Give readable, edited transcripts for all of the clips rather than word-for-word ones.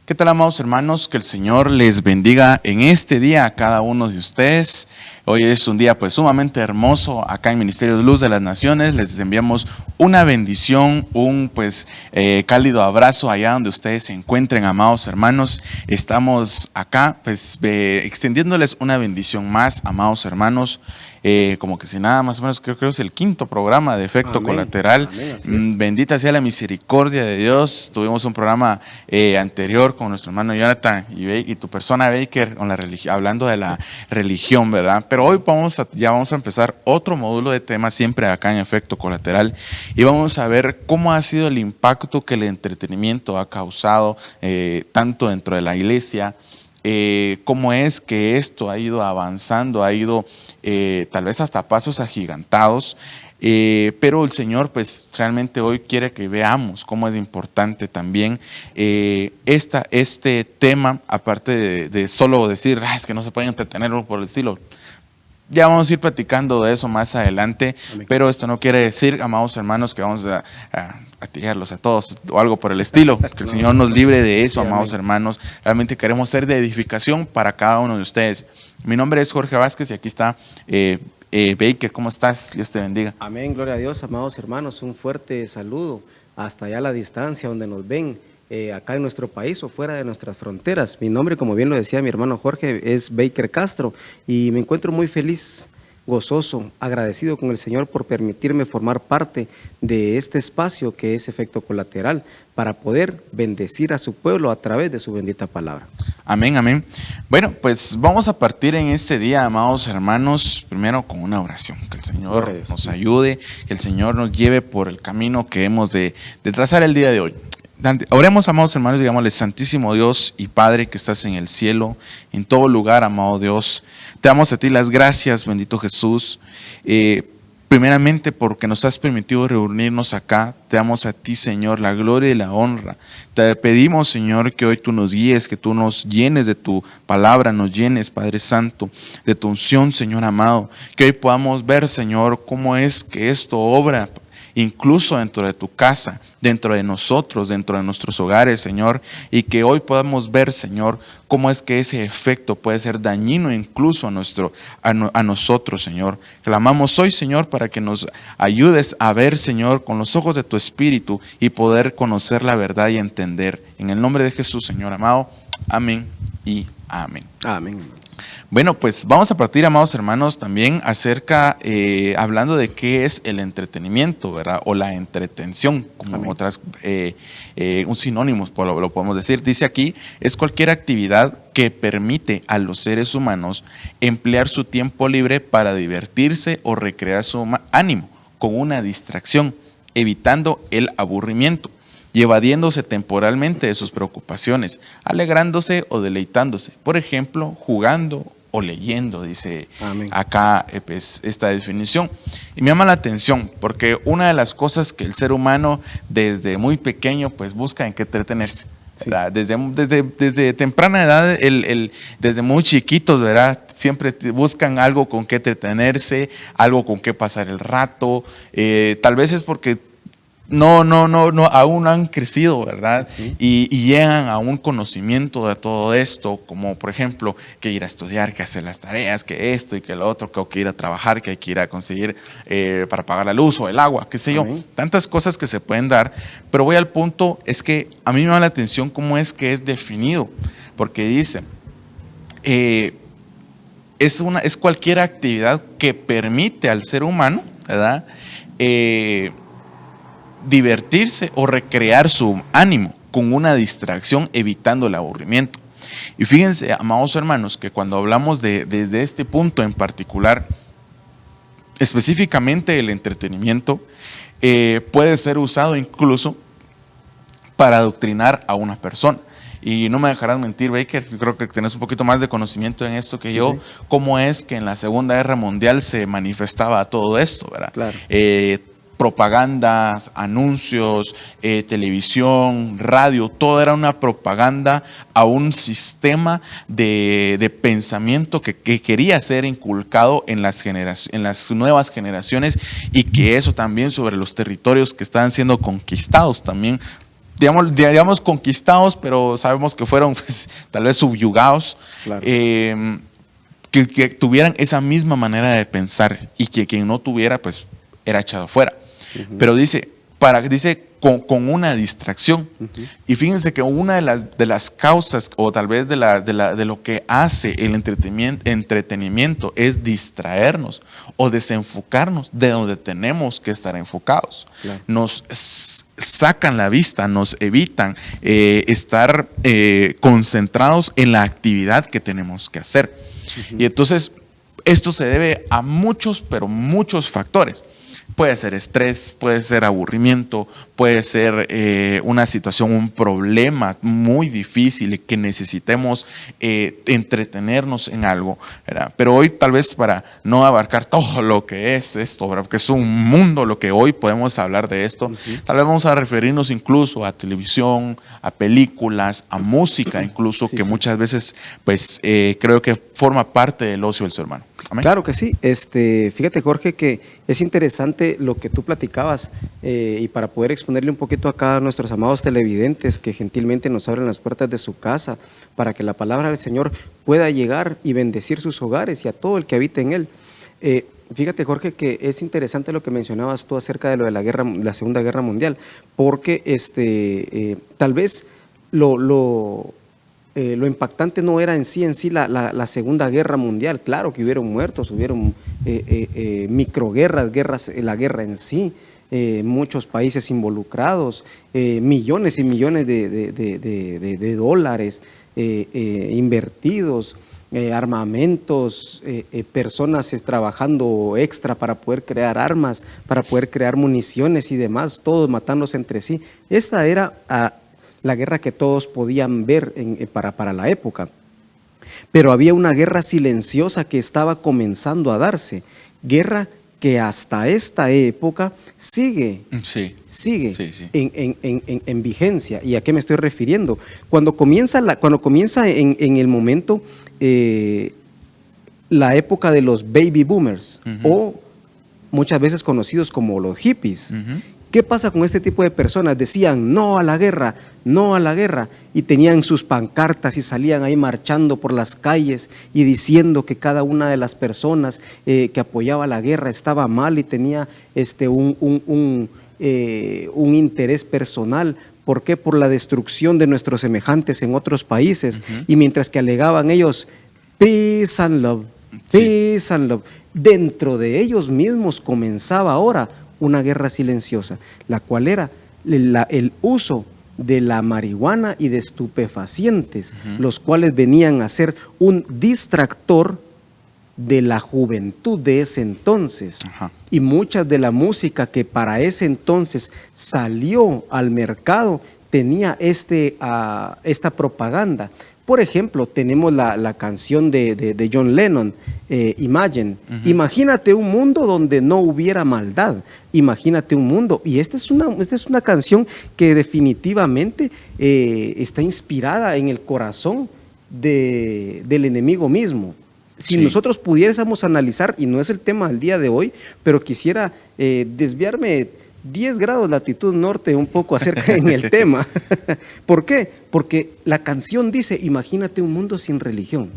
¿Qué tal, amados hermanos? Que el Señor les bendiga en este día a cada uno de ustedes. Hoy es un día pues sumamente hermoso acá en Ministerio de Luz de las Naciones. Les enviamos una bendición, un cálido abrazo allá donde ustedes se encuentren, amados hermanos. Estamos acá extendiéndoles una bendición más, amados hermanos. Como que si nada, más o menos creo que es el quinto programa de Efecto Colateral. Amén, bendita sea la misericordia de Dios. Tuvimos un programa anterior con nuestro hermano Jonathan y tu persona Baker con hablando de la religión, ¿verdad? Pero hoy ya vamos a empezar otro módulo de temas siempre acá en Efecto Colateral y vamos a ver cómo ha sido el impacto que el entretenimiento ha causado tanto dentro de la iglesia, cómo es que esto ha ido avanzando, ha ido tal vez hasta pasos agigantados, pero el Señor pues realmente hoy quiere que veamos cómo es importante también este tema, aparte de solo decir, es que no se pueden entretener por el estilo. Ya vamos a ir platicando de eso más adelante. Amén. Pero esto no quiere decir, amados hermanos, que vamos a tirarlos a todos o algo por el estilo. Que el Señor nos libre de eso, sí, amados hermanos. Realmente queremos ser de edificación para cada uno de ustedes. Mi nombre es Jorge Vázquez y aquí está Baker. ¿Cómo estás? Dios te bendiga. Amén, gloria a Dios, amados hermanos. Un fuerte saludo hasta allá a la distancia donde nos ven. Acá en nuestro país o fuera de nuestras fronteras. Mi nombre, como bien lo decía mi hermano Jorge, es Baker Castro y me encuentro muy feliz, gozoso, agradecido con el Señor por permitirme formar parte de este espacio que es Efecto Colateral para poder bendecir a su pueblo a través de su bendita palabra. Amén, amén. Bueno, pues vamos a partir en este día, amados hermanos, primero con una oración, que el Señor nos ayude, que el Señor nos lleve por el camino que hemos de trazar el día de hoy. Oremos, amados hermanos, digámosle: Santísimo Dios y Padre que estás en el cielo, en todo lugar, amado Dios, te damos a ti las gracias, bendito Jesús, primeramente porque nos has permitido reunirnos acá. Te damos a ti, Señor, la gloria y la honra. Te pedimos, Señor, que hoy tú nos guíes, que tú nos llenes de tu palabra, nos llenes, Padre Santo, de tu unción, Señor amado, que hoy podamos ver, Señor, cómo es que esto obra incluso dentro de tu casa, dentro de nosotros, dentro de nuestros hogares, Señor, y que hoy podamos ver, Señor, cómo es que ese efecto puede ser dañino incluso a nosotros, Señor. Clamamos hoy, Señor, para que nos ayudes a ver, Señor, con los ojos de tu Espíritu y poder conocer la verdad y entender. En el nombre de Jesús, Señor amado, amén y amén. Amén. Bueno, pues vamos a partir, amados hermanos, también hablando de qué es el entretenimiento, ¿verdad? O la entretención, como amén. Otras, un sinónimo, lo podemos decir. Dice aquí, es cualquier actividad que permite a los seres humanos emplear su tiempo libre para divertirse o recrear su ánimo con una distracción, evitando el aburrimiento y evadiéndose temporalmente de sus preocupaciones, alegrándose o deleitándose, por ejemplo, jugando o leyendo, dice amén. Acá esta definición. Y me llama la atención, porque una de las cosas que el ser humano desde muy pequeño pues busca en qué entretenerse. Sí. Desde temprana edad, desde muy chiquitos, ¿verdad? Siempre buscan algo con qué entretenerse, algo con qué pasar el rato. Tal vez es porque no, aún no han crecido, ¿verdad? Uh-huh. Y llegan a un conocimiento de todo esto, como por ejemplo, que ir a estudiar, que hacer las tareas, que esto y que lo otro, que ir a trabajar, que hay que ir a conseguir para pagar la luz o el agua, qué sé yo. Uh-huh. Tantas cosas que se pueden dar, pero voy al punto, es que a mí me llama la atención cómo es que es definido, porque dice, es cualquier actividad que permite al ser humano, ¿verdad? Divertirse o recrear su ánimo con una distracción, evitando el aburrimiento. Y fíjense, amados hermanos, que cuando hablamos desde este punto en particular, específicamente el entretenimiento, puede ser usado incluso para adoctrinar a una persona. Y no me dejarás mentir, Baker, yo creo que tenés un poquito más de conocimiento en esto que yo, sí. Cómo es que en la Segunda Guerra Mundial se manifestaba todo esto, ¿verdad? Claro. Propagandas, anuncios, televisión, radio, todo era una propaganda a un sistema de pensamiento que quería ser inculcado en las nuevas generaciones, y que eso también sobre los territorios que estaban siendo conquistados también digamos conquistados, pero sabemos que fueron pues, tal vez subyugados, Claro. Que tuvieran esa misma manera de pensar y que quien no tuviera, pues era echado fuera. Pero dice, con una distracción. Y fíjense que una de las causas, o tal vez de lo que hace el entretenimiento es distraernos o desenfocarnos de donde tenemos que estar enfocados. Claro. Nos sacan la vista, nos evitan estar concentrados en la actividad que tenemos que hacer. Y entonces esto se debe a muchos, pero muchos factores. Puede ser estrés, puede ser aburrimiento, puede ser una situación, un problema muy difícil y que necesitemos entretenernos en algo, ¿verdad? Pero hoy tal vez para no abarcar todo lo que es esto, ¿verdad? Porque es un mundo lo que hoy podemos hablar de esto, tal vez vamos a referirnos incluso a televisión, a películas, a música incluso, que muchas veces pues creo que forma parte del ocio del ser humano. Amén. Claro que sí. Fíjate, Jorge, que es interesante lo que tú platicabas y para poder exponerle un poquito acá a nuestros amados televidentes que gentilmente nos abren las puertas de su casa para que la palabra del Señor pueda llegar y bendecir sus hogares y a todo el que habite en él. Fíjate, Jorge, que es interesante lo que mencionabas tú acerca de lo de la Segunda Guerra Mundial, porque tal vez lo impactante no era en sí la Segunda Guerra Mundial. Claro que hubieron muertos, hubieron microguerras, la guerra en sí, muchos países involucrados, millones y millones de dólares invertidos, armamentos, personas trabajando extra para poder crear armas, para poder crear municiones y demás, todos matándose entre sí. Esta era la guerra que todos podían ver para la época. Pero había una guerra silenciosa que estaba comenzando a darse, guerra que hasta esta época sigue en vigencia. ¿Y a qué me estoy refiriendo? Cuando comienza en el momento la época de los baby boomers, o muchas veces conocidos como los hippies. ¿Qué pasa con este tipo de personas? Decían no a la guerra, no a la guerra, y tenían sus pancartas y salían ahí marchando por las calles y diciendo que cada una de las personas que apoyaba la guerra estaba mal y tenía un interés personal. ¿Por qué? Por la destrucción de nuestros semejantes en otros países. Y mientras que alegaban ellos, peace and love, peace and love, dentro de ellos mismos comenzaba ahora una guerra silenciosa, la cual era el uso de la marihuana y de estupefacientes, los cuales venían a ser un distractor de la juventud de ese entonces. Y mucha de la música que para ese entonces salió al mercado tenía esta propaganda. Por ejemplo, tenemos la canción de John Lennon, Imagine. Imagínate un mundo donde no hubiera maldad. Imagínate un mundo. Y esta es una canción que definitivamente está inspirada en el corazón del enemigo mismo. Si nosotros pudiésemos analizar, y no es el tema del día de hoy, pero quisiera desviarme 10 grados latitud norte un poco acerca en el tema. ¿Por qué? Porque la canción dice, imagínate un mundo sin religión.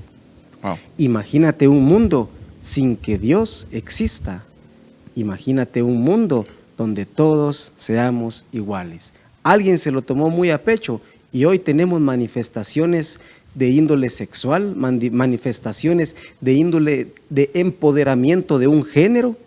Wow. Imagínate un mundo sin que Dios exista. Imagínate un mundo donde todos seamos iguales. Alguien se lo tomó muy a pecho y hoy tenemos manifestaciones de índole sexual, manifestaciones de índole de empoderamiento de un género,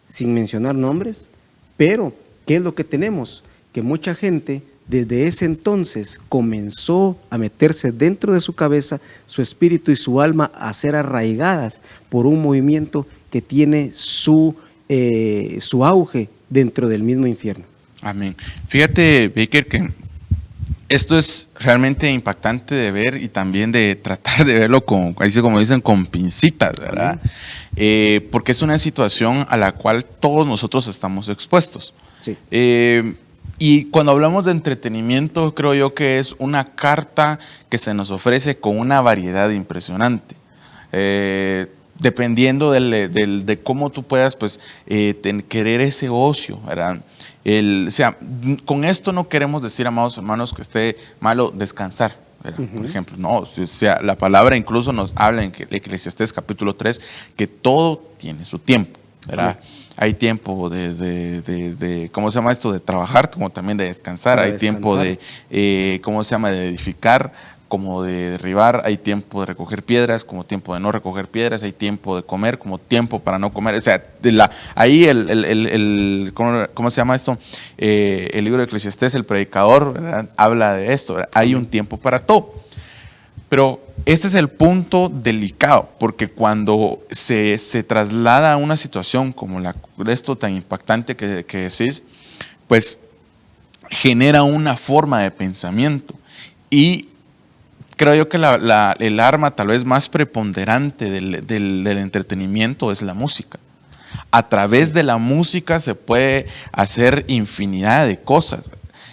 sin mencionar nombres, pero ¿qué es lo que tenemos? Que mucha gente desde ese entonces comenzó a meterse dentro de su cabeza, su espíritu y su alma a ser arraigadas por un movimiento que tiene su auge dentro del mismo infierno. Amén. Fíjate, Baker, que esto es realmente impactante de ver y también de tratar de verlo como dicen, con pincitas, ¿verdad? Porque es una situación a la cual todos nosotros estamos expuestos. Sí. Y cuando hablamos de entretenimiento, creo yo que es una carta que se nos ofrece con una variedad impresionante. dependiendo de cómo tú puedas pues, querer ese ocio, ¿verdad? O sea, con esto no queremos decir, amados hermanos, que esté malo descansar, ¿verdad? Por ejemplo, no, o sea, la palabra incluso nos habla en Eclesiastés capítulo 3 que todo tiene su tiempo, ¿verdad? Hay tiempo ¿cómo se llama esto? De trabajar, como también de descansar. Hay tiempo de, ¿cómo se llama? De edificar, como de derribar. Hay tiempo de recoger piedras, como tiempo de no recoger piedras. Hay tiempo de comer, como tiempo para no comer. O sea, ahí ¿cómo se llama esto? El libro de Eclesiastés, el predicador, ¿verdad? Habla de esto, ¿verdad? Hay un tiempo para todo. Pero este es el punto delicado, porque cuando se traslada a una situación como esto tan impactante que decís, pues genera una forma de pensamiento. Y creo yo que el arma tal vez más preponderante del entretenimiento es la música. A través de la música se puede hacer infinidad de cosas.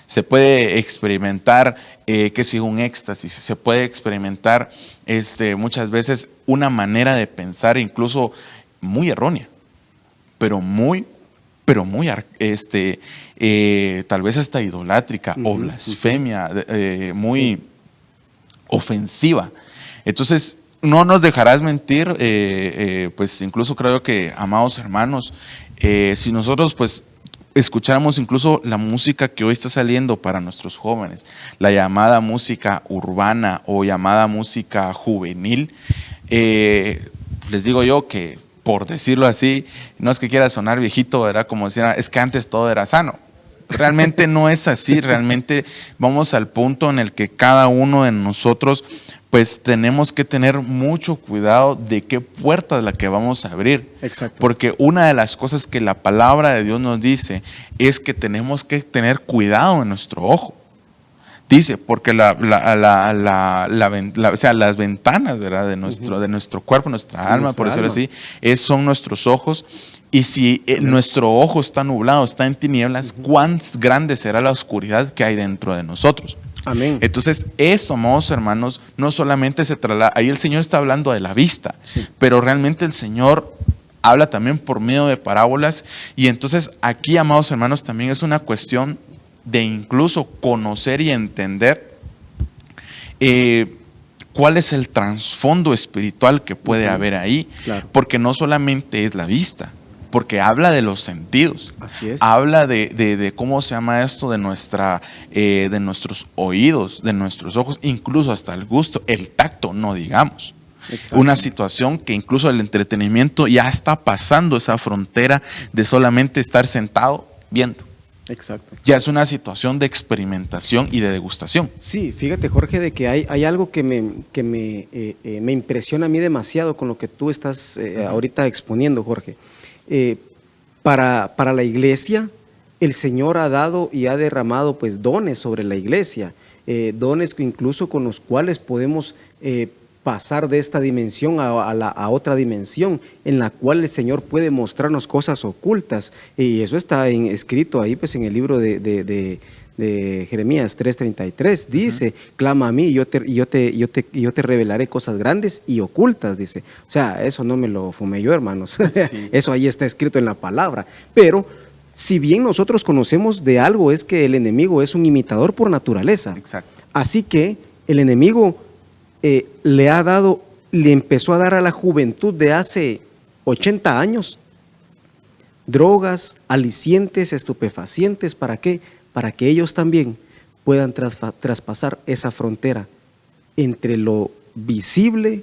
Se puede experimentar, que si un éxtasis, se puede experimentar muchas veces una manera de pensar incluso muy errónea, pero muy tal vez hasta idolátrica o blasfemia, muy ofensiva. Entonces, no nos dejarás mentir, pues incluso creo que, amados hermanos, si nosotros pues escucháramos incluso la música que hoy está saliendo para nuestros jóvenes, la llamada música urbana o llamada música juvenil, les digo yo que, por decirlo así, no es que quiera sonar viejito, ¿verdad? Como decía, es que antes todo era sano. Realmente no es así, realmente vamos al punto en el que cada uno de nosotros pues tenemos que tener mucho cuidado de qué puerta es la que vamos a abrir. Exacto. Porque una de las cosas que la palabra de Dios nos dice es que tenemos que tener cuidado en nuestro ojo. Dice, porque o sea, las ventanas, ¿verdad? de nuestro cuerpo, nuestra alma, por decirlo así, son nuestros ojos. Y si nuestro ojo está nublado, está en tinieblas, ¿cuán grande será la oscuridad que hay dentro de nosotros? Amén. Entonces, esto, amados hermanos, no solamente se traslada, ahí el Señor está hablando de la vista, pero realmente el Señor habla también por medio de parábolas. Y entonces aquí, amados hermanos, también es una cuestión de incluso conocer y entender cuál es el trasfondo espiritual que puede haber ahí, porque no solamente es la vista, porque habla de los sentidos. Así es. Habla de cómo se llama esto, de nuestros oídos, de nuestros ojos, incluso hasta el gusto, el tacto, no digamos. Exacto. Una situación que incluso el entretenimiento ya está pasando esa frontera de solamente estar sentado viendo. Exacto. Ya es una situación de experimentación y de degustación. Sí, fíjate, Jorge, de que hay algo que me impresiona a mí demasiado con lo que tú estás ahorita exponiendo, Jorge. Para la iglesia, el Señor ha dado y ha derramado pues dones sobre la iglesia, dones que incluso con los cuales podemos pasar de esta dimensión a otra dimensión, en la cual el Señor puede mostrarnos cosas ocultas, y eso está escrito ahí pues en el libro de Jeremías 3:33, dice, clama a mí y yo te revelaré cosas grandes y ocultas, dice. O sea, eso no me lo fumé yo, hermanos. Sí. Eso ahí está escrito en la palabra. Pero si bien nosotros conocemos de algo, es que el enemigo es un imitador por naturaleza. Exacto. Así que el enemigo le empezó a dar a la juventud de hace 80 años drogas, alicientes, estupefacientes. ¿Para qué? Para que ellos también puedan traspasar esa frontera entre lo visible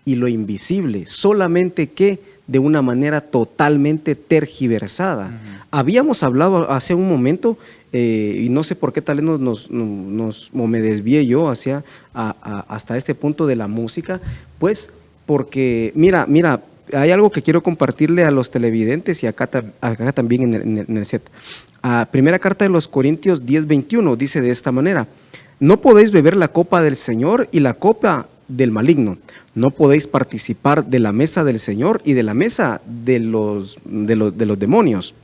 y lo invisible, solamente que de una manera totalmente tergiversada. Habíamos hablado hace un momento, y no sé por qué tal vez me desvié yo hasta este punto de la música, pues porque, mira, hay algo que quiero compartirle a los televidentes y acá también en el set. Primera carta de los Corintios 10:21 dice de esta manera: no podéis beber la copa del Señor y la copa del maligno. No podéis participar de la mesa del Señor y de la mesa de los demonios.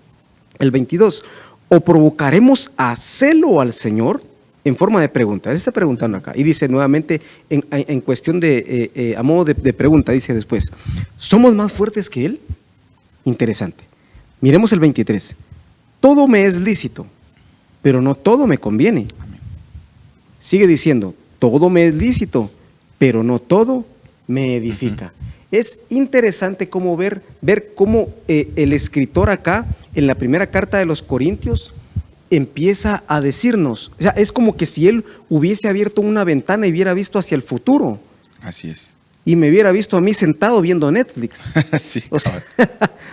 El 22, o provocaremos a celo al Señor. en forma de pregunta. Él está preguntando acá y dice nuevamente, en cuestión de, a modo de pregunta, dice después, ¿somos más fuertes que Él? Interesante. Miremos el 23. Todo me es lícito, pero no todo me conviene. Sigue diciendo, todo me es lícito, pero no todo me edifica. Es interesante cómo ver cómo el escritor acá, en la primera carta de los Corintios, empieza a decirnos, o sea, es como que si él hubiese abierto una ventana y hubiera visto hacia el futuro. Así es. Y me hubiera visto a mí sentado viendo Netflix. Sí,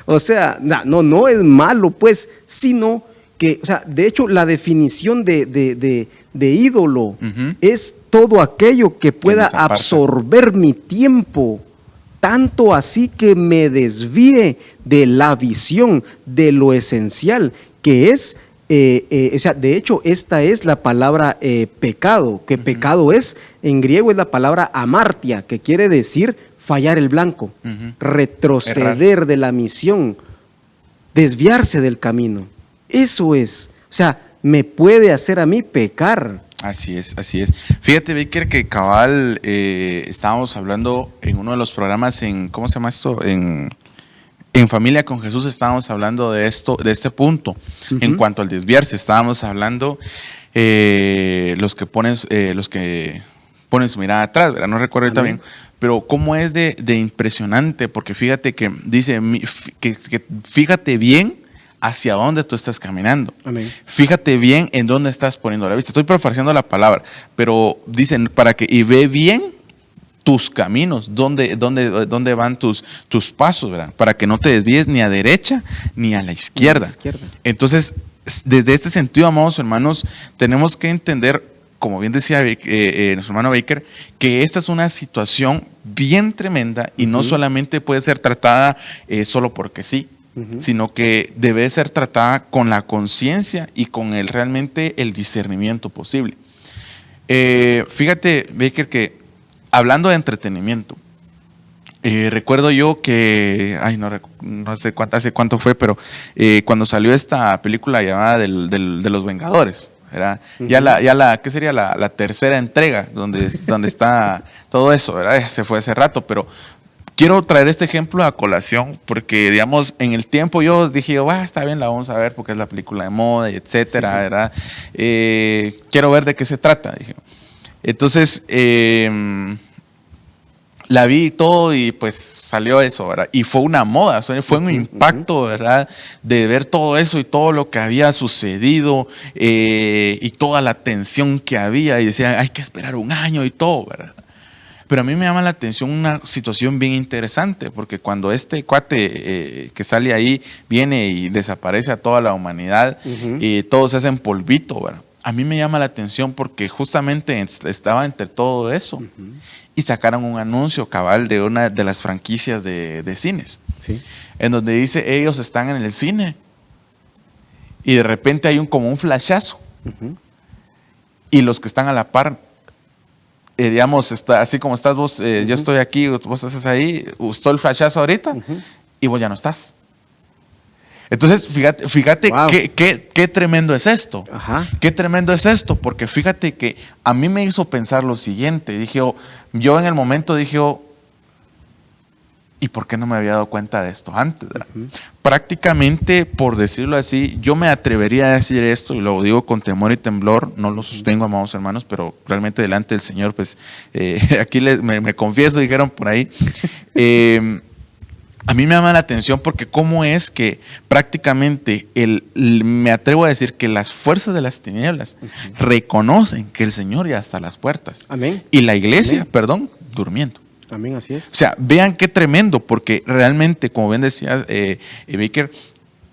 o sea, no es malo, pues, sino que, o sea, de hecho, la definición de ídolo es todo aquello que pueda absorber mi tiempo, tanto así que me desvíe de la visión, de lo esencial, que es, o sea, de hecho, esta es la palabra pecado, que pecado es, en griego es la palabra amartia, que quiere decir fallar el blanco, retroceder de la misión, desviarse del camino. Eso es, o sea, me puede hacer a mí pecar. Así es, así es. Fíjate, Baker, que cabal estábamos hablando en uno de los programas ¿cómo se llama esto? En Familia con Jesús estábamos hablando de esto, de este punto. En cuanto al desviarse, estábamos hablando los que ponen su mirada atrás, ¿verdad? No recuerdo también, pero cómo es de impresionante, porque fíjate que dice que fíjate bien hacia dónde tú estás caminando. Amén. Fíjate bien en dónde estás poniendo la vista. Estoy parafraseando la palabra, pero dicen y ve bien tus caminos, dónde van tus pasos, ¿verdad? Para que no te desvíes ni a derecha ni a la izquierda. Entonces, desde este sentido, amados hermanos, tenemos que entender, como bien decía nuestro hermano Baker, que esta es una situación bien tremenda y no solamente puede ser tratada solo porque sí, sino que debe ser tratada con la conciencia y con realmente el discernimiento posible. Fíjate, Baker, que hablando de entretenimiento, recuerdo yo que, no sé hace cuánto fue, pero cuando salió esta película llamada de los Vengadores, ¿verdad? ¿Qué sería la tercera entrega donde está todo eso, ¿verdad? Se fue hace rato, pero quiero traer este ejemplo a colación porque, digamos, en el tiempo yo dije, está bien, la vamos a ver porque es la película de moda, y etcétera, ¿verdad? Quiero ver de qué se trata, dije. Entonces, la vi y todo y pues salió eso, ¿verdad? Y fue una moda, fue un impacto, ¿verdad? De ver todo eso y todo lo que había sucedido y toda la tensión que había y decía, hay que esperar un año y todo, ¿verdad? Pero a mí me llama la atención una situación bien interesante, porque cuando este cuate que sale ahí viene y desaparece a toda la humanidad y todos se hacen polvito, ¿verdad? A mí me llama la atención porque justamente estaba entre todo eso y sacaron un anuncio cabal de una de las franquicias de cines, en donde dice, ellos están en el cine y de repente hay como un flashazo y los que están a la par, digamos, así como estás vos, yo estoy aquí, vos estás ahí, gustó el flashazo ahorita y vos ya no estás. Entonces, fíjate wow. qué tremendo es esto. Qué tremendo es esto, porque fíjate que a mí me hizo pensar lo siguiente. Dije, yo en el momento dije, ¿y por qué no me había dado cuenta de esto antes? Prácticamente, por decirlo así, yo me atrevería a decir esto, y lo digo con temor y temblor, no lo sostengo, amados hermanos, pero realmente delante del Señor, pues, aquí me confieso, dijeron por ahí. A mí me llama la atención porque cómo es que prácticamente me atrevo a decir que las fuerzas de las tinieblas reconocen que el Señor ya está a las puertas. Amén. Y la iglesia, durmiendo. Amén, así es. O sea, vean qué tremendo, porque realmente, como bien decías, Baker,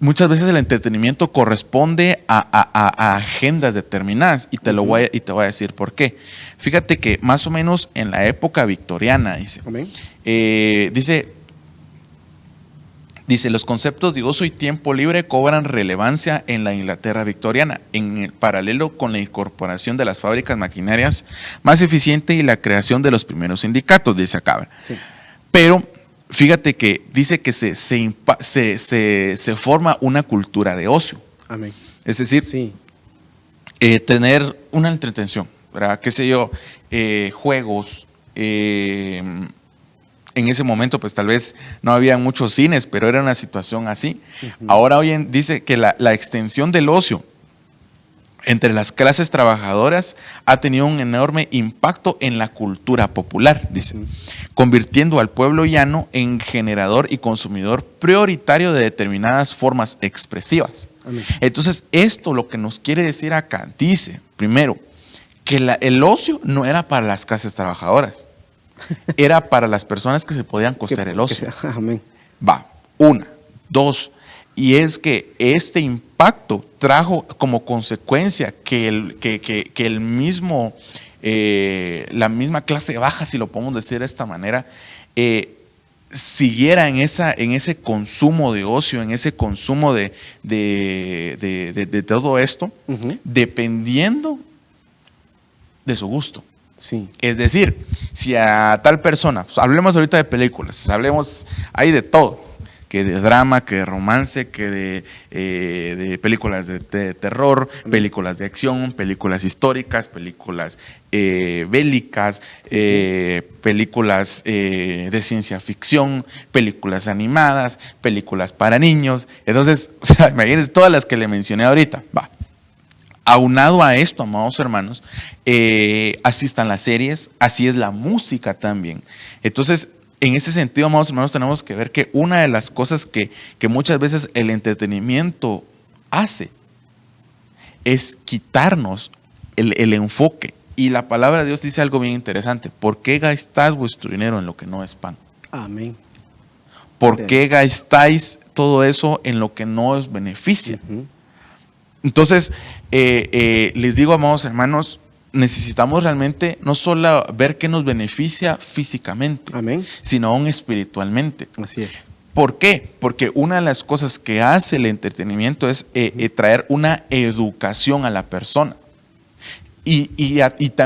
muchas veces el entretenimiento corresponde a agendas determinadas y te voy a decir por qué. Fíjate que más o menos en la época victoriana, dice, los conceptos de ocio y tiempo libre cobran relevancia en la Inglaterra victoriana, en el paralelo con la incorporación de las fábricas maquinarias más eficiente y la creación de los primeros sindicatos, dice acá. Pero fíjate que dice que se forma una cultura de ocio. Amén. Es decir, tener una entretención, ¿verdad? Qué sé yo, juegos. En ese momento, pues tal vez no había muchos cines, pero era una situación así. Ahora dice que la extensión del ocio entre las clases trabajadoras ha tenido un enorme impacto en la cultura popular, dice, convirtiendo al pueblo llano en generador y consumidor prioritario de determinadas formas expresivas. Amén. Entonces, esto lo que nos quiere decir acá, dice, primero, que el ocio no era para las clases trabajadoras, era para las personas que se podían costear el ocio. Amén. Va, una, dos, y es que este impacto trajo como consecuencia que el mismo, la misma clase baja, si lo podemos decir de esta manera, siguiera en ese consumo de ocio, en ese consumo de todo esto, dependiendo de su gusto. Sí. Es decir, si a tal persona, pues hablemos ahorita de películas, hay de todo, que de drama, que de romance, que de películas de terror, películas de acción, películas históricas, películas bélicas, películas de ciencia ficción, películas animadas, películas para niños. Entonces, o sea, imagínense todas las que le mencioné ahorita. Va. Aunado a esto, amados hermanos, así están las series, así es la música también. Entonces, en ese sentido, amados hermanos, tenemos que ver que una de las cosas que muchas veces el entretenimiento hace es quitarnos el enfoque. Y la palabra de Dios dice algo bien interesante. ¿Por qué gastáis vuestro dinero en lo que no es pan? Amén. ¿Por qué gastáis todo eso en lo que no os beneficia? Entonces, les digo, amados hermanos, necesitamos realmente no solo ver qué nos beneficia físicamente, Amén, sino aún espiritualmente. así es. ¿Por qué? Porque una de las cosas que hace el entretenimiento es traer una educación a la persona. Y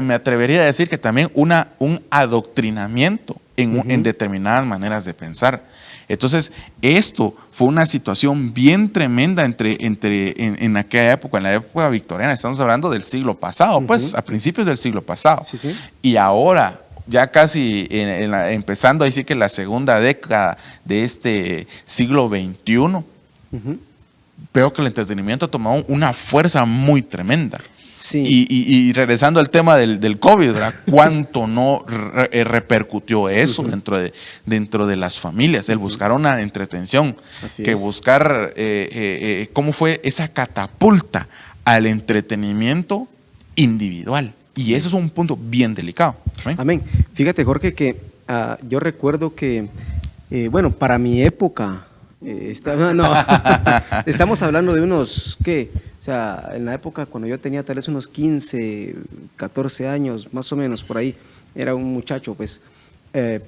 me atrevería a decir que también un adoctrinamiento en determinadas maneras de pensar. Entonces, esto fue una situación bien tremenda en aquella época, en la época victoriana. Estamos hablando del siglo pasado, pues, a principios del siglo pasado. Sí, sí. Y ahora, ya casi empezando ahí sí que la segunda década de este siglo XXI, veo que el entretenimiento ha tomado una fuerza muy tremenda. Sí. Y regresando al tema del COVID, ¿verdad? ¿Cuánto no repercutió eso dentro de las familias? El buscar una entretención, buscar cómo fue esa catapulta al entretenimiento individual. Y eso es un punto bien delicado. ¿Sí? Amén. Fíjate, Jorge, que yo recuerdo que, bueno, para mi época, estamos hablando de unos, ¿qué? O sea, en la época cuando yo tenía tal vez unos 15, 14 años, más o menos, por ahí, era un muchacho, pues,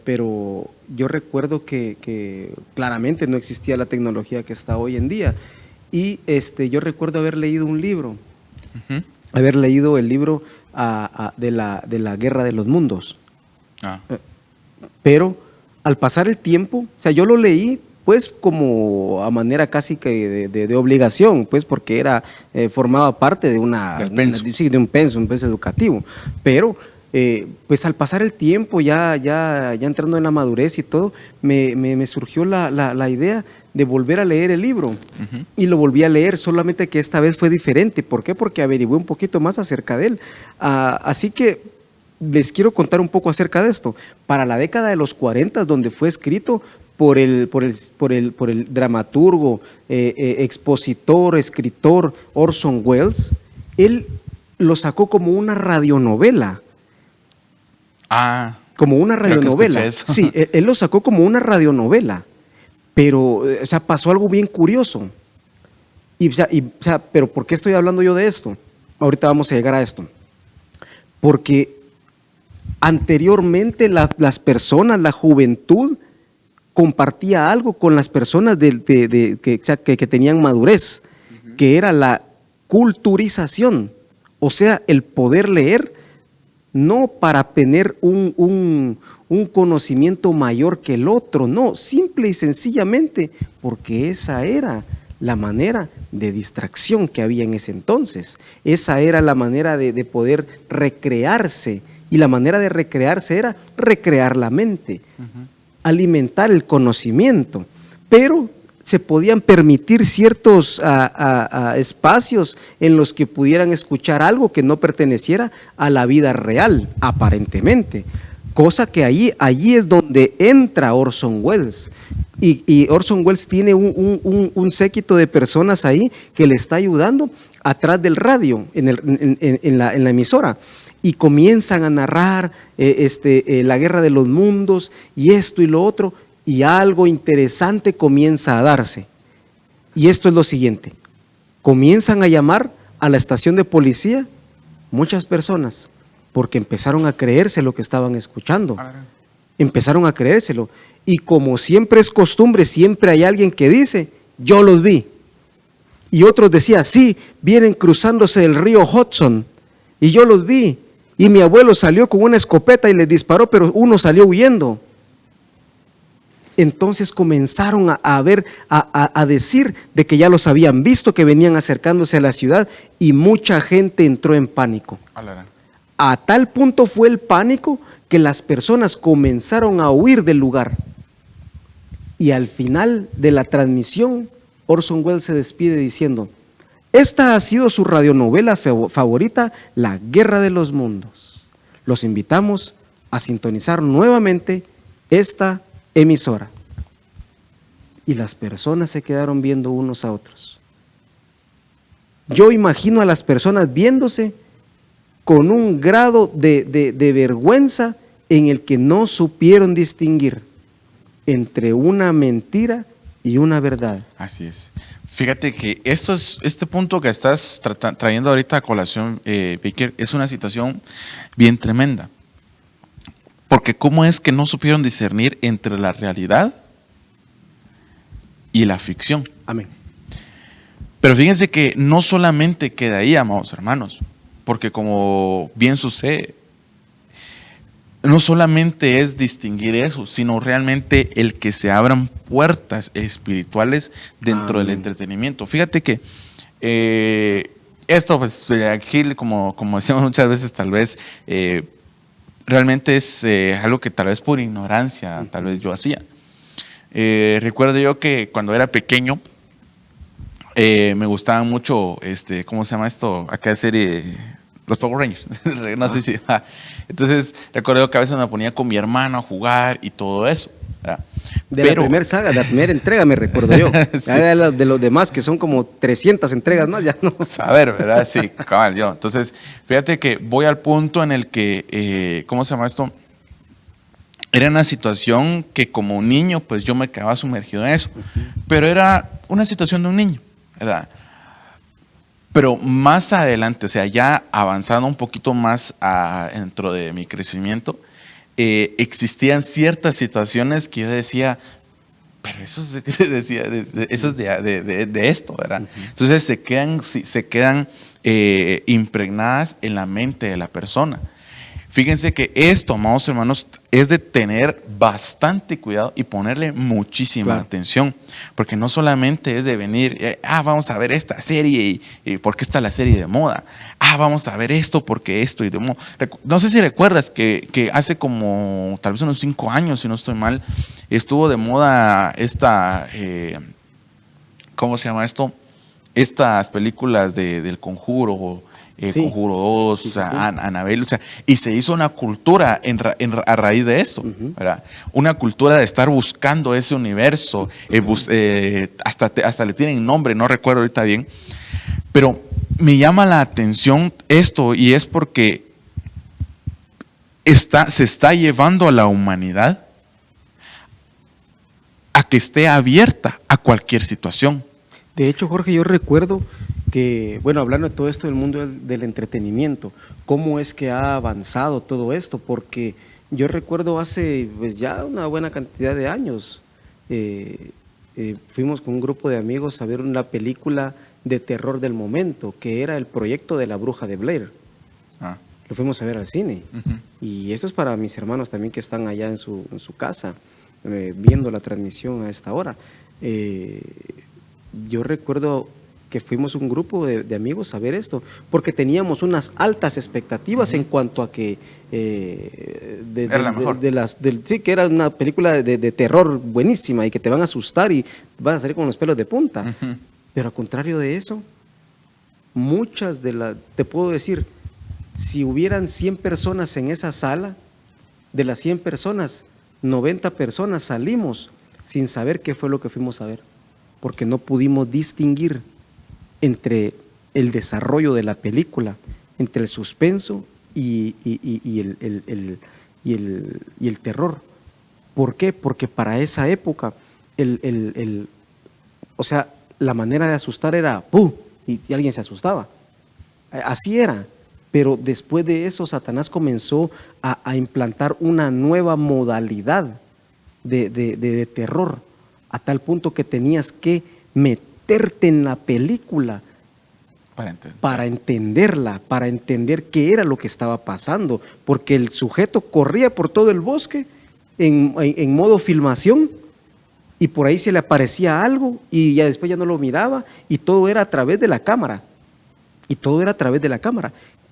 pero yo recuerdo que claramente no existía la tecnología que está hoy en día. Y yo recuerdo haber leído un libro, haber leído el libro de la Guerra de los Mundos. Pero al pasar el tiempo, o sea, yo lo leí pues como a manera casi que de obligación, pues porque formaba parte de de un pensum educativo, pero pues al pasar el tiempo, ya entrando en la madurez y todo, me surgió la idea de volver a leer el libro, y lo volví a leer, solamente que esta vez fue diferente. ¿Por qué? Porque averigué un poquito más acerca de él. Así que les quiero contar un poco acerca de esto. Para la década de los 40, donde fue escrito por el dramaturgo, expositor, escritor Orson Welles, él lo sacó como una radionovela. Como una radionovela. Sí, él lo sacó como una radionovela, pero o sea, pasó algo bien curioso. Pero ¿por qué estoy hablando yo de esto? Ahorita vamos a llegar a esto. Porque anteriormente las personas, la juventud, compartía algo con las personas que tenían madurez, que era la culturización, o sea, el poder leer, no para tener un conocimiento mayor que el otro, no, simple y sencillamente porque esa era la manera de distracción que había en ese entonces. Esa era la manera de poder recrearse, y la manera de recrearse era recrear la mente, alimentar el conocimiento, pero se podían permitir ciertos espacios en los que pudieran escuchar algo que no perteneciera a la vida real, aparentemente. Cosa que allí es donde entra Orson Welles. Y Orson Welles tiene un séquito de personas ahí que le está ayudando atrás del radio, en la emisora. Y comienzan a narrar la guerra de los mundos y esto y lo otro. Y algo interesante comienza a darse. Y esto es lo siguiente. Comienzan a llamar a la estación de policía muchas personas, porque empezaron a creerse lo que estaban escuchando. Empezaron a creérselo. Y como siempre es costumbre, siempre hay alguien que dice, yo los vi. Y otros decían, sí, vienen cruzándose el río Hudson. Y yo los vi. Y mi abuelo salió con una escopeta y les disparó, pero uno salió huyendo. Entonces comenzaron a decir de que ya los habían visto, que venían acercándose a la ciudad, y mucha gente entró en pánico. A tal punto fue el pánico que las personas comenzaron a huir del lugar. Y al final de la transmisión, Orson Welles se despide diciendo, esta ha sido su radionovela favorita, La Guerra de los Mundos. Los invitamos a sintonizar nuevamente esta emisora. Y las personas se quedaron viendo unos a otros. Yo imagino a las personas viéndose con un grado de vergüenza en el que no supieron distinguir entre una mentira y una verdad. Así es. Fíjate que este punto que estás trayendo ahorita a colación, Baker, es una situación bien tremenda. Porque ¿cómo es que no supieron discernir entre la realidad y la ficción? Amén. Pero fíjense que no solamente queda ahí, amados hermanos, porque como bien sucede, no solamente es distinguir eso, sino realmente el que se abran puertas espirituales dentro del entretenimiento. Fíjate que esto, pues, aquí, como decimos muchas veces, tal vez realmente es algo que tal vez por ignorancia, tal vez yo hacía. Recuerdo yo que cuando era pequeño, me gustaba mucho, ¿cómo se llama esto? Acá serie, los Power Rangers. No sé si. Entonces, recuerdo que a veces me ponía con mi hermano a jugar y todo eso, ¿verdad? La primera saga, de la primera entrega, me recuerdo yo. Sí. De los demás, que son como 300 entregas más, ya no. A ver, ¿verdad? Sí, cabal, yo. Entonces, fíjate que voy al punto en el que, ¿cómo se llama esto? Era una situación que como niño, pues yo me quedaba sumergido en eso. Pero era una situación de un niño, ¿verdad? Pero más adelante, o sea, ya avanzando un poquito más dentro de mi crecimiento, existían ciertas situaciones que yo decía, pero eso es de esto, ¿verdad? Entonces se quedan impregnadas en la mente de la persona. Fíjense que esto, amados hermanos, es de tener bastante cuidado y ponerle muchísima atención, porque no solamente es de venir, vamos a ver esta serie y porque está la serie de moda, vamos a ver esto porque esto y de moda. No sé si recuerdas que hace como tal vez unos 5 años, si no estoy mal, estuvo de moda esta, ¿cómo se llama esto? Estas películas del Conjuro, Conjuro 2, Annabelle, o sea, y se hizo una cultura a raíz de esto, ¿verdad? Una cultura de estar buscando ese universo, hasta le tienen nombre, no recuerdo ahorita bien, pero me llama la atención esto y es porque se está llevando a la humanidad a que esté abierta a cualquier situación. De hecho, Jorge, yo recuerdo que, bueno, hablando de todo esto del mundo del entretenimiento, cómo es que ha avanzado todo esto, porque yo recuerdo hace pues ya una buena cantidad de años, fuimos con un grupo de amigos a ver una película de terror del momento, que era el proyecto de La Bruja de Blair. Lo fuimos a ver al cine. Y esto es para mis hermanos también que están allá en su casa, viendo la transmisión a esta hora. yo recuerdo que fuimos un grupo de amigos a ver esto, porque teníamos unas altas expectativas en cuanto a que Era la mejor. sí, que era una película de terror buenísima y que te van a asustar y vas a salir con los pelos de punta. Pero al contrario de eso, muchas de las, te puedo decir, si hubieran 100 personas en esa sala, de las 100 personas, 90 personas salimos sin saber qué fue lo que fuimos a ver, porque no pudimos distinguir entre el desarrollo de la película, entre el suspenso y el terror. ¿Por qué? Porque para esa época, o sea, la manera de asustar era ¡pum! Y alguien se asustaba. Así era. Pero después de eso, Satanás comenzó a implantar una nueva modalidad de terror, a tal punto que tenías que meterte en la película para entenderla, para entender qué era lo que estaba pasando, porque el sujeto corría por todo el bosque en modo filmación y por ahí se le aparecía algo y ya después ya no lo miraba y todo era a través de la cámara.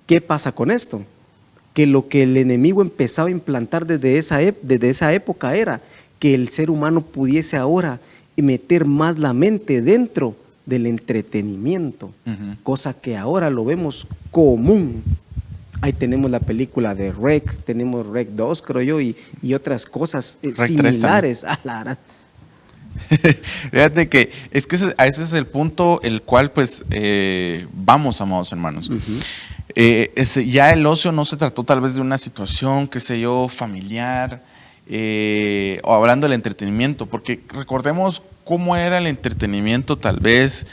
¿Qué pasa con esto? Que lo que el enemigo empezaba a implantar desde esa época era que el ser humano pudiese ahora meter más la mente dentro del entretenimiento, cosa que ahora lo vemos común. Ahí tenemos la película de Rec, tenemos Rec 2, creo yo, y otras cosas similares. Fíjate que ese es el punto el cual pues vamos, amados hermanos. Ya el ocio no se trató tal vez de una situación, qué sé yo, familiar, o hablando del entretenimiento, porque recordemos cómo era el entretenimiento tal vez,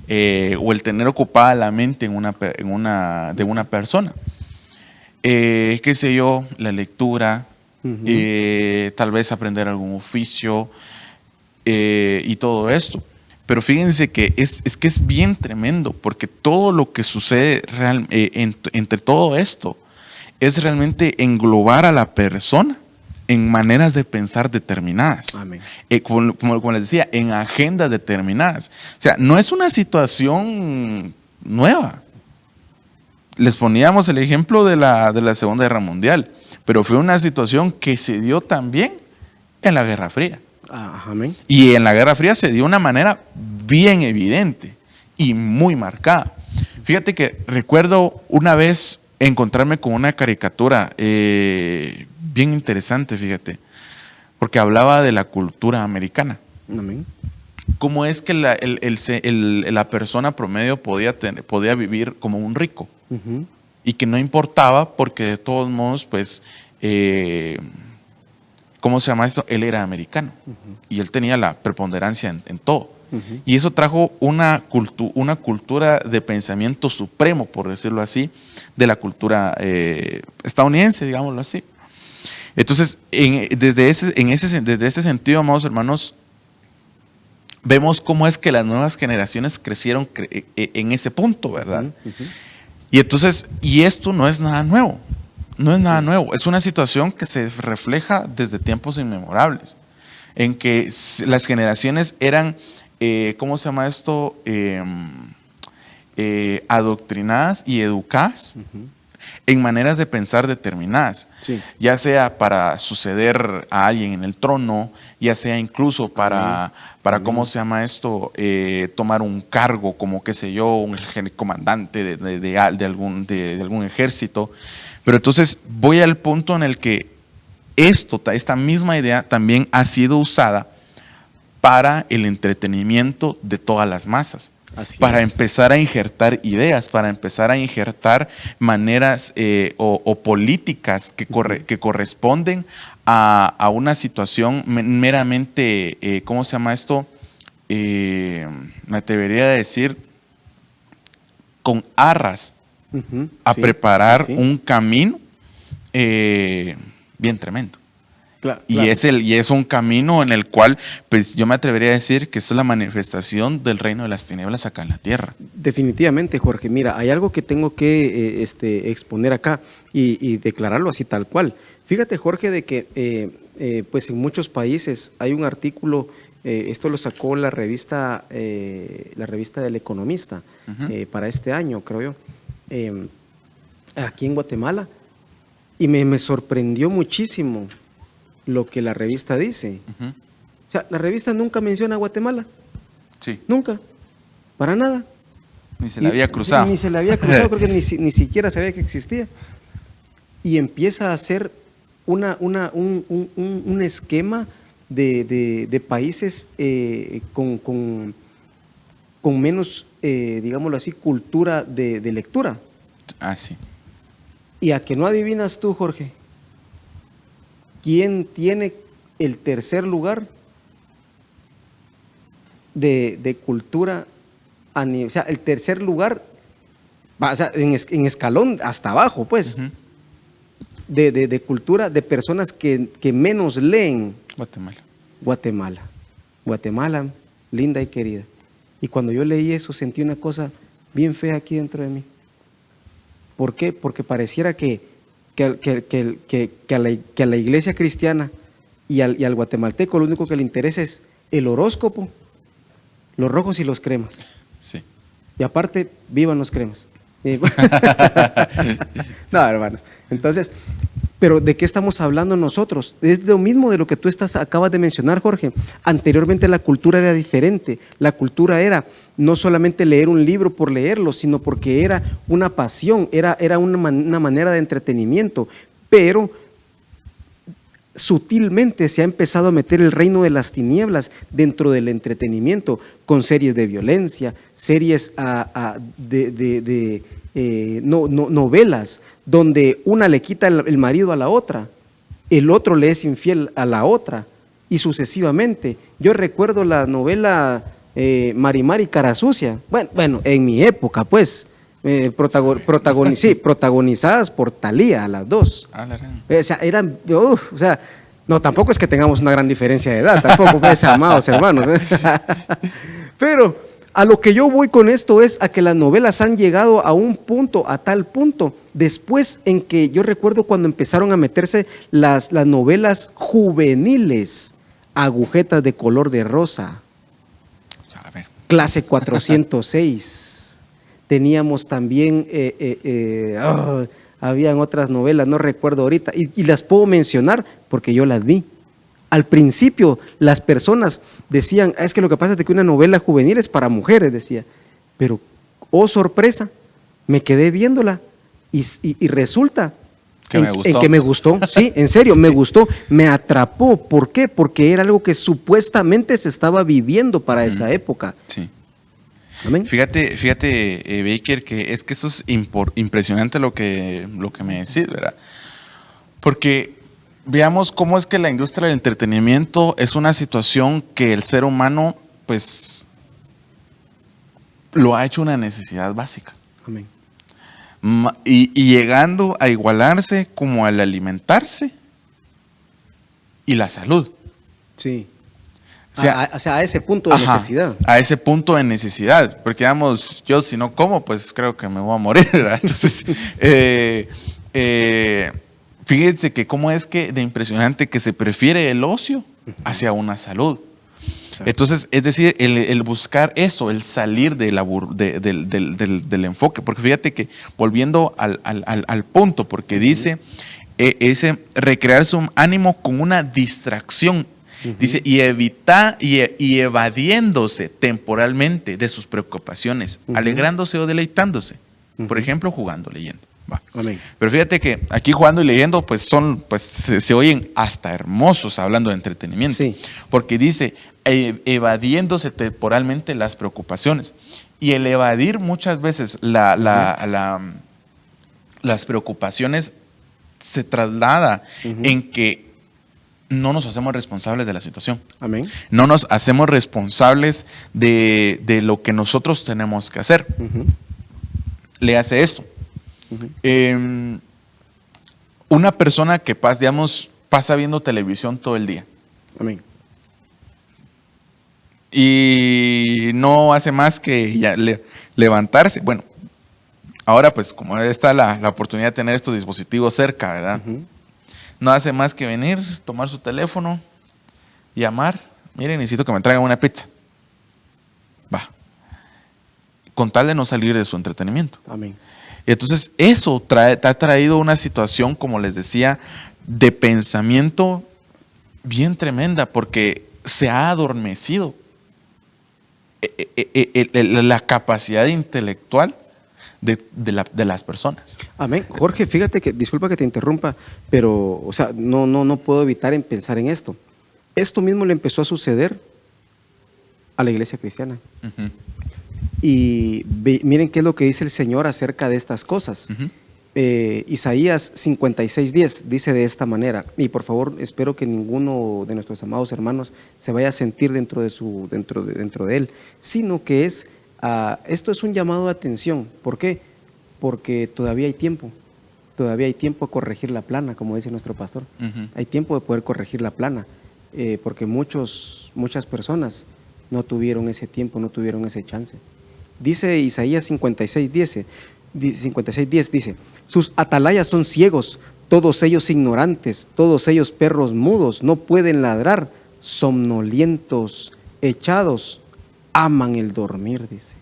o el tener ocupada la mente de una persona. Qué sé yo, la lectura, tal vez aprender algún oficio, y todo esto. Pero fíjense que es bien tremendo, porque todo lo que sucede entre todo esto es realmente englobar a la persona en maneras de pensar determinadas. Amén. Como les decía, en agendas determinadas. O sea, no es una situación nueva. Les poníamos el ejemplo de la Segunda Guerra Mundial, pero fue una situación que se dio también en la Guerra Fría. Amén. Y en la Guerra Fría se dio de una manera bien evidente y muy marcada. Fíjate que recuerdo una vez encontrarme con una caricatura bien interesante, fíjate, porque hablaba de la cultura americana. Amén. Cómo es que la persona promedio podía vivir como un rico, y que no importaba porque de todos modos, pues, ¿cómo se llama esto? Él era americano y él tenía la preponderancia en todo. Y eso trajo una cultura de pensamiento supremo, por decirlo así, de la cultura estadounidense, digámoslo así. Entonces, desde ese sentido, amados hermanos, vemos cómo es que las nuevas generaciones crecieron en ese punto, ¿verdad? Y entonces, esto no es nada nuevo. No es nada nuevo, es una situación que se refleja desde tiempos inmemorables, en que las generaciones eran, ¿cómo se llama esto? Adoctrinadas y educadas en maneras de pensar determinadas, ya sea para suceder a alguien en el trono, ya sea incluso para ¿cómo se llama esto? Tomar un cargo como, qué sé yo, un comandante de algún ejército. Pero entonces voy al punto en el que esta misma idea también ha sido usada para el entretenimiento de todas las masas. Para empezar a injertar ideas, para empezar a injertar maneras o políticas que corresponden a una situación meramente, ¿cómo se llama esto? Me atrevería a decir, con arras, a preparar un camino bien tremendo. Claro. Y es un camino en el cual, pues yo me atrevería a decir que es la manifestación del reino de las tinieblas acá en la tierra. Definitivamente, Jorge. Mira, hay algo que tengo que exponer acá y declararlo así tal cual. Fíjate, Jorge, de que pues en muchos países hay un artículo Esto lo sacó la revista del Economista para este año, creo yo, aquí en Guatemala. Y me sorprendió muchísimo lo que la revista dice. O sea, la revista nunca menciona a Guatemala. Sí. Nunca. Para nada. Ni se la había cruzado. Ni se la había cruzado, porque ni siquiera sabía que existía. Y empieza a hacer un esquema de países con menos, digámoslo así, cultura de lectura. Ah, sí. Y a que no adivinas tú, Jorge, ¿quién tiene el tercer lugar de cultura? O sea, el tercer lugar, o sea, en escalón hasta abajo, pues, de cultura de personas que menos leen. Guatemala, linda y querida. Y cuando yo leí eso, sentí una cosa bien fea aquí dentro de mí. ¿Por qué? Porque pareciera que a la iglesia cristiana y al guatemalteco lo único que le interesa es el horóscopo, los rojos y los cremas. Sí. Y aparte, vivan los cremas. No, hermanos. Entonces, pero ¿de qué estamos hablando nosotros? Es lo mismo de lo que tú acabas de mencionar, Jorge. Anteriormente la cultura era diferente. La cultura era no solamente leer un libro por leerlo, sino porque era una pasión, era una manera de entretenimiento. Pero sutilmente se ha empezado a meter el reino de las tinieblas dentro del entretenimiento, con series de violencia, series novelas, donde una le quita el marido a la otra, el otro le es infiel a la otra, y sucesivamente. Yo recuerdo la novela Marimar y Cara Sucia, bueno, en mi época, pues, protagonizadas por Thalía, las dos. O sea, no, tampoco es que tengamos una gran diferencia de edad, tampoco, pues, amados hermanos. Pero a lo que yo voy con esto es a que las novelas han llegado a tal punto, después en que yo recuerdo cuando empezaron a meterse las novelas juveniles, Agujetas de color de rosa, Clase 406. Teníamos también, habían otras novelas, no recuerdo ahorita, y las puedo mencionar porque yo las vi. Al principio las personas decían, es que lo que pasa es que una novela juvenil es para mujeres, decía. Pero, oh sorpresa, me quedé viéndola y resulta en que me gustó. Sí, en serio, me gustó, me atrapó. ¿Por qué? Porque era algo que supuestamente se estaba viviendo para esa época. Sí. Amén. Fíjate, Baker, que eso es impresionante lo que me decís, ¿verdad? Porque veamos cómo es que la industria del entretenimiento es una situación que el ser humano, pues, lo ha hecho una necesidad básica. Amén. Y llegando a igualarse como al alimentarse y la salud. Sí. O sea, a ese punto de necesidad. A ese punto de necesidad. Porque, digamos, yo si no como, pues creo que me voy a morir, ¿verdad? Entonces, fíjense que cómo es que de impresionante que se prefiere el ocio hacia una salud. Exacto. Entonces, es decir, el buscar eso, el salir del enfoque. Porque fíjate que, volviendo al punto, porque dice, ese recrear su ánimo con una distracción. Dice, y evadiéndose temporalmente de sus preocupaciones, alegrándose o deleitándose. Por ejemplo, jugando, leyendo. Va. Amén. Pero fíjate que aquí jugando y leyendo, pues se oyen hasta hermosos hablando de entretenimiento. Sí. Porque dice, evadiéndose temporalmente las preocupaciones. Y el evadir muchas veces las preocupaciones se traslada en que no nos hacemos responsables de la situación. Amén. No nos hacemos responsables de lo que nosotros tenemos que hacer. Le hace esto. Una persona que pasa viendo televisión todo el día. Amén. Y no hace más que levantarse. Bueno, ahora pues como está la oportunidad de tener estos dispositivos cerca, ¿verdad? No hace más que venir, tomar su teléfono, llamar, miren, necesito que me traigan una pizza. Va. Con tal de no salir de su entretenimiento. Amén. Entonces, eso ha traído una situación, como les decía, de pensamiento bien tremenda, porque se ha adormecido la capacidad intelectual de las personas. Amén. Jorge, fíjate que, disculpa que te interrumpa, pero, o sea, no puedo evitar en pensar en esto. Esto mismo le empezó a suceder a la iglesia cristiana. Uh-huh. Y miren qué es lo que dice el Señor acerca de estas cosas. Uh-huh. Isaías 56:10 dice de esta manera, y por favor espero que ninguno de nuestros amados hermanos se vaya a sentir dentro de él, sino que esto es un llamado de atención. ¿Por qué? Porque todavía hay tiempo a corregir la plana, como dice nuestro pastor. Uh-huh. Hay tiempo de poder corregir la plana, porque muchas personas no tuvieron ese tiempo, no tuvieron ese chance. Dice Isaías 56:10, dice, sus atalayas son ciegos, todos ellos ignorantes, todos ellos perros mudos, no pueden ladrar, somnolientos, echados, aman el dormir, dice.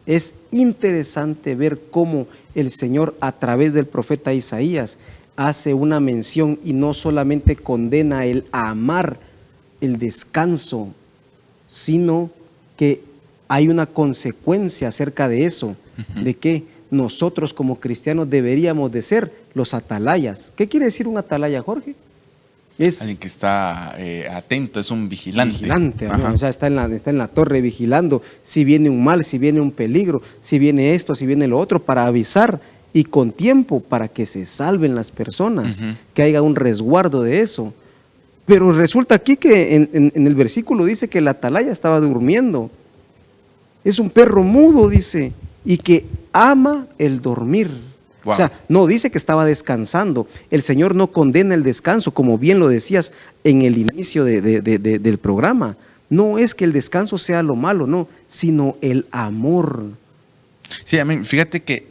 Es interesante ver cómo el Señor a través del profeta Isaías hace una mención y no solamente condena el amar el descanso, sino que hay una consecuencia acerca de eso, uh-huh. de que nosotros como cristianos deberíamos de ser los atalayas. ¿Qué quiere decir un atalaya, Jorge? Es alguien que está atento, es un vigilante. Vigilante, o sea, está en la torre vigilando si viene un mal, si viene un peligro, si viene esto, si viene lo otro, para avisar y con tiempo para que se salven las personas, uh-huh. que haya un resguardo de eso. Pero resulta aquí que en el versículo dice que el atalaya estaba durmiendo. Es un perro mudo, dice, y que ama el dormir. Wow. O sea, no dice que estaba descansando. El Señor no condena el descanso, como bien lo decías en el inicio del programa. No es que el descanso sea lo malo, no, sino el amor. Sí, fíjate que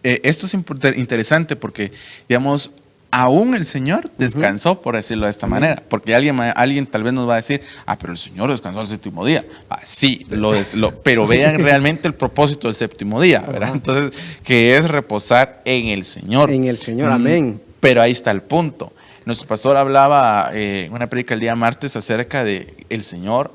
esto es interesante porque, digamos, aún el Señor descansó, uh-huh. por decirlo de esta uh-huh. manera, porque alguien tal vez nos va a decir, pero el Señor descansó el séptimo día. Sí, pero vean realmente el propósito del séptimo día, ¿verdad? Uh-huh. Entonces, que es reposar en el Señor. En el Señor, amén. Pero ahí está el punto. Nuestro pastor hablaba en una prédica el día martes acerca de el Señor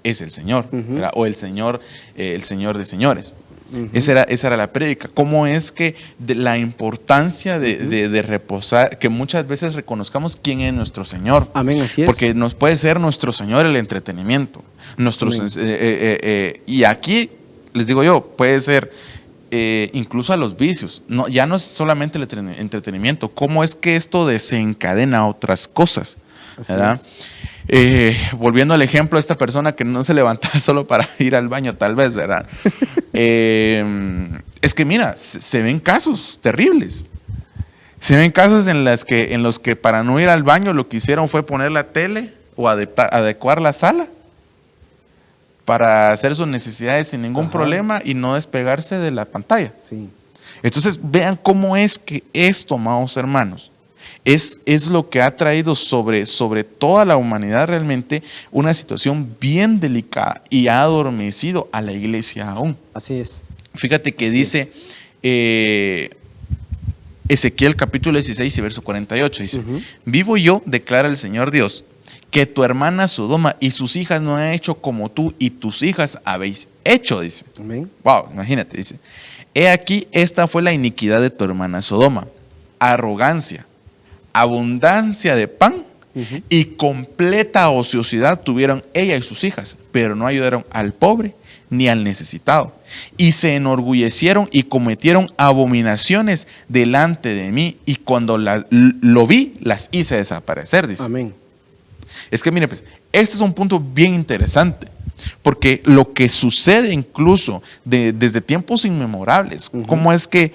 es el Señor, uh-huh. o el Señor de señores. Uh-huh. Esa era la prédica. ¿Cómo es que la importancia de reposar, que muchas veces reconozcamos quién es nuestro Señor? Amén, así es. Porque nos puede ser nuestro Señor el entretenimiento. Y aquí, les digo yo, puede ser incluso a los vicios. No, ya no es solamente el entretenimiento. ¿Cómo es que esto desencadena otras cosas? ¿Verdad? Volviendo al ejemplo de esta persona que no se levantaba solo para ir al baño, tal vez, ¿verdad? Es que mira, se ven casos terribles. Se ven casos en los que para no ir al baño lo que hicieron fue poner la tele o adecuar la sala para hacer sus necesidades sin ningún problema y no despegarse de la pantalla. Sí. Entonces vean cómo es que esto, amados hermanos, es lo que ha traído sobre toda la humanidad realmente una situación bien delicada y ha adormecido a la iglesia aún. Así es. Fíjate que dice Ezequiel capítulo 16 y verso 48, dice, uh-huh. Vivo yo, declara el Señor Dios, que tu hermana Sodoma y sus hijas no han hecho como tú y tus hijas habéis hecho, dice. Amén. Wow, imagínate, dice. He aquí, esta fue la iniquidad de tu hermana Sodoma, arrogancia, abundancia de pan uh-huh. y completa ociosidad tuvieron ella y sus hijas, pero no ayudaron al pobre ni al necesitado. Y se enorgullecieron y cometieron abominaciones delante de mí, y cuando lo vi, las hice desaparecer, dice. Amén. Es que mire, pues, este es un punto bien interesante, porque lo que sucede incluso desde tiempos inmemorables, uh-huh. cómo es que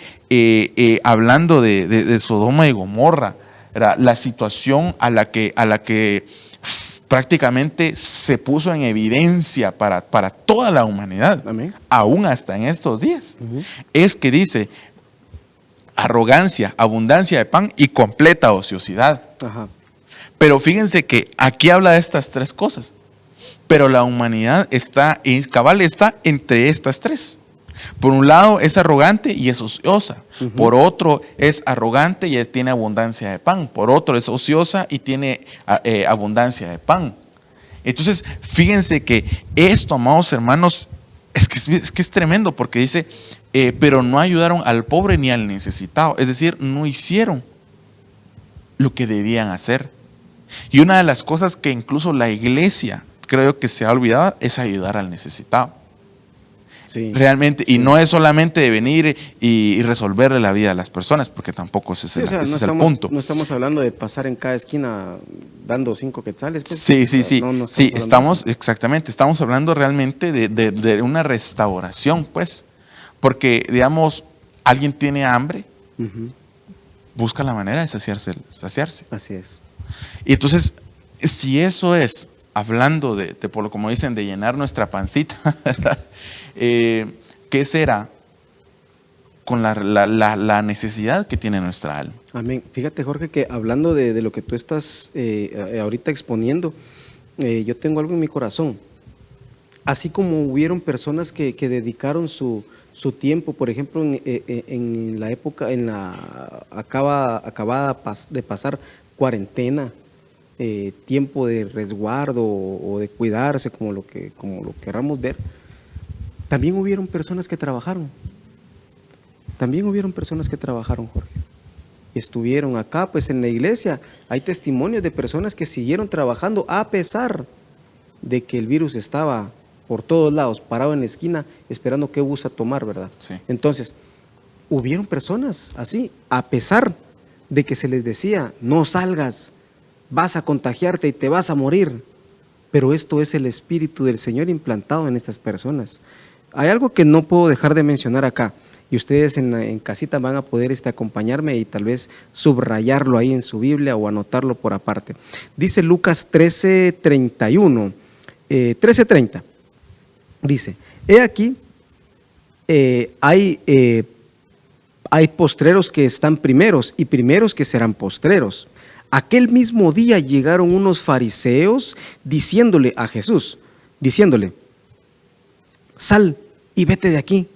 hablando de Sodoma y Gomorra, la situación a la que prácticamente se puso en evidencia para toda la humanidad, amén. Aún hasta en estos días, uh-huh. es que dice arrogancia, abundancia de pan y completa ociosidad. Ajá. Pero fíjense que aquí habla de estas tres cosas. Pero la humanidad está entre estas tres. Por un lado es arrogante y es ociosa. Por otro es arrogante y tiene abundancia de pan. Por otro es ociosa y tiene abundancia de pan. Entonces, fíjense que esto, amados hermanos, es que es tremendo, porque dice, pero no ayudaron al pobre ni al necesitado. Es decir, no hicieron lo que debían hacer. Y una de las cosas que incluso la iglesia creo que se ha olvidado es ayudar al necesitado. Sí. Realmente, y no es solamente de venir y resolverle la vida a las personas, porque tampoco ese es el punto. No estamos hablando de pasar en cada esquina dando 5 quetzales. Pues, sí. Exactamente, estamos hablando realmente de una restauración, pues, porque, digamos, alguien tiene hambre, busca la manera de saciarse. Así es. Y entonces, si eso es, hablando como dicen, de llenar nuestra pancita, ¿qué será con la necesidad que tiene nuestra alma? Amén. Fíjate, Jorge, que hablando de lo que tú estás ahorita exponiendo, yo tengo algo en mi corazón. Así como hubieron personas que dedicaron su tiempo, por ejemplo, en la época, acabada de pasar cuarentena, tiempo de resguardo o de cuidarse, como lo queramos ver, también hubieron personas que trabajaron. Jorge. Estuvieron acá, pues en la iglesia hay testimonios de personas que siguieron trabajando a pesar de que el virus estaba por todos lados, parado en la esquina, esperando qué bus a tomar, ¿verdad? Sí. Entonces, hubieron personas así, a pesar de que se les decía, no salgas, vas a contagiarte y te vas a morir. Pero esto es el Espíritu del Señor implantado en estas personas. Hay algo que no puedo dejar de mencionar acá, y ustedes en casita van a poder acompañarme y tal vez subrayarlo ahí en su Biblia o anotarlo por aparte. Dice Lucas 13:31, 13:30, dice, he aquí, hay postreros que están primeros y primeros que serán postreros. Aquel mismo día llegaron unos fariseos diciéndole a Jesús, sal y vete de aquí,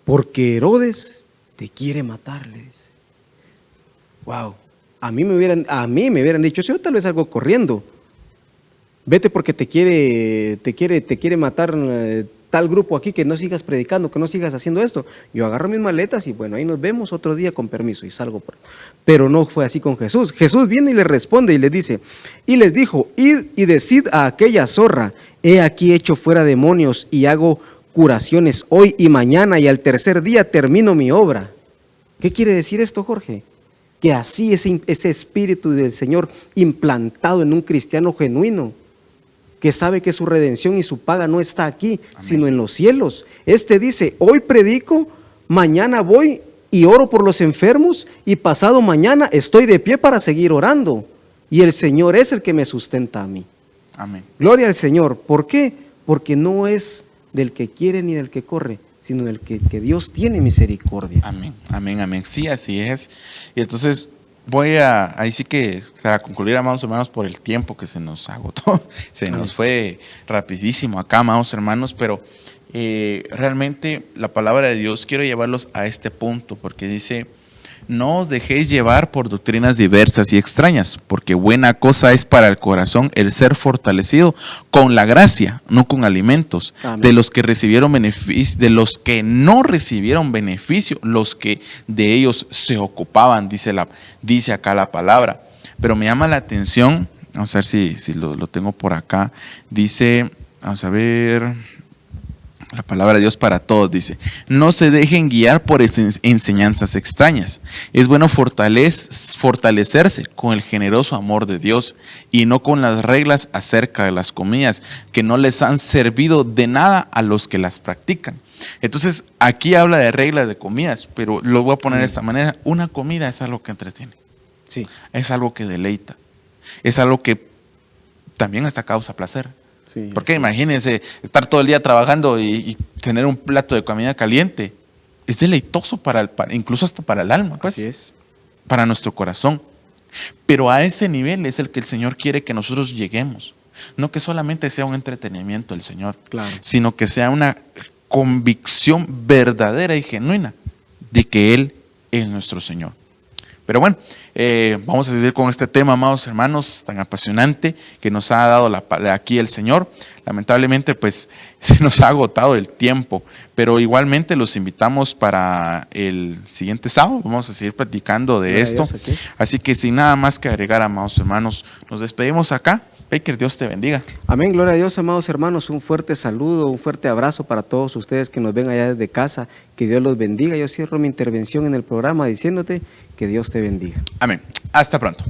porque Herodes te quiere matarles. Wow, a mí me hubieran dicho, yo tal vez salgo corriendo. Vete porque te quiere matar tal grupo aquí, que no sigas predicando, que no sigas haciendo esto. Yo agarro mis maletas y bueno, ahí nos vemos otro día con permiso y salgo. Pero no fue así con Jesús. Jesús viene y le responde y le dice, y les dijo, id y decid a aquella zorra, he aquí hecho fuera demonios y hago curaciones hoy y mañana y al tercer día termino mi obra. ¿Qué quiere decir esto, Jorge? Que así ese espíritu del Señor implantado en un cristiano genuino, que sabe que su redención y su paga no está aquí, amén, sino en los cielos. Este dice, hoy predico, mañana voy y oro por los enfermos y pasado mañana estoy de pie para seguir orando. Y el Señor es el que me sustenta a mí. Amén. Gloria al Señor. ¿Por qué? Porque no es del que quiere ni del que corre, sino del que Dios tiene misericordia. Amén, amén, amén. Sí, así es. Y entonces ahí sí que para concluir, amados hermanos, por el tiempo que se nos agotó, se nos fue rapidísimo acá, amados hermanos, pero realmente la palabra de Dios, quiero llevarlos a este punto, porque dice, no os dejéis llevar por doctrinas diversas y extrañas, porque buena cosa es para el corazón el ser fortalecido con la gracia, no con alimentos. Amén. De los que recibieron beneficio, de los que no recibieron beneficio, los que de ellos se ocupaban, dice acá la palabra. Pero me llama la atención, vamos a ver si lo tengo por acá, dice, vamos a ver, la palabra de Dios para todos dice, no se dejen guiar por enseñanzas extrañas. Es bueno fortalecerse con el generoso amor de Dios y no con las reglas acerca de las comidas que no les han servido de nada a los que las practican. Entonces, aquí habla de reglas de comidas, pero lo voy a poner de esta manera. Una comida es algo que entretiene. Sí. Es algo que deleita. Es algo que también hasta causa placer. Sí, porque imagínense estar todo el día trabajando y tener un plato de comida caliente. Es deleitoso incluso hasta para el alma, pues, así es, para nuestro corazón. Pero a ese nivel es el que el Señor quiere que nosotros lleguemos. No que solamente sea un entretenimiento el Señor, Claro. sino que sea una convicción verdadera y genuina de que Él es nuestro Señor. Pero bueno, vamos a seguir con este tema, amados hermanos, tan apasionante que nos ha dado aquí el Señor. Lamentablemente, pues, se nos ha agotado el tiempo, pero igualmente los invitamos para el siguiente sábado. Vamos a seguir platicando de esto. Dios, así es. Así que sin nada más que agregar, amados hermanos, nos despedimos acá. Baker, Dios te bendiga. Amén, gloria a Dios, amados hermanos. Un fuerte saludo, un fuerte abrazo para todos ustedes que nos ven allá desde casa. Que Dios los bendiga. Yo cierro mi intervención en el programa diciéndote que Dios te bendiga. Amén. Hasta pronto.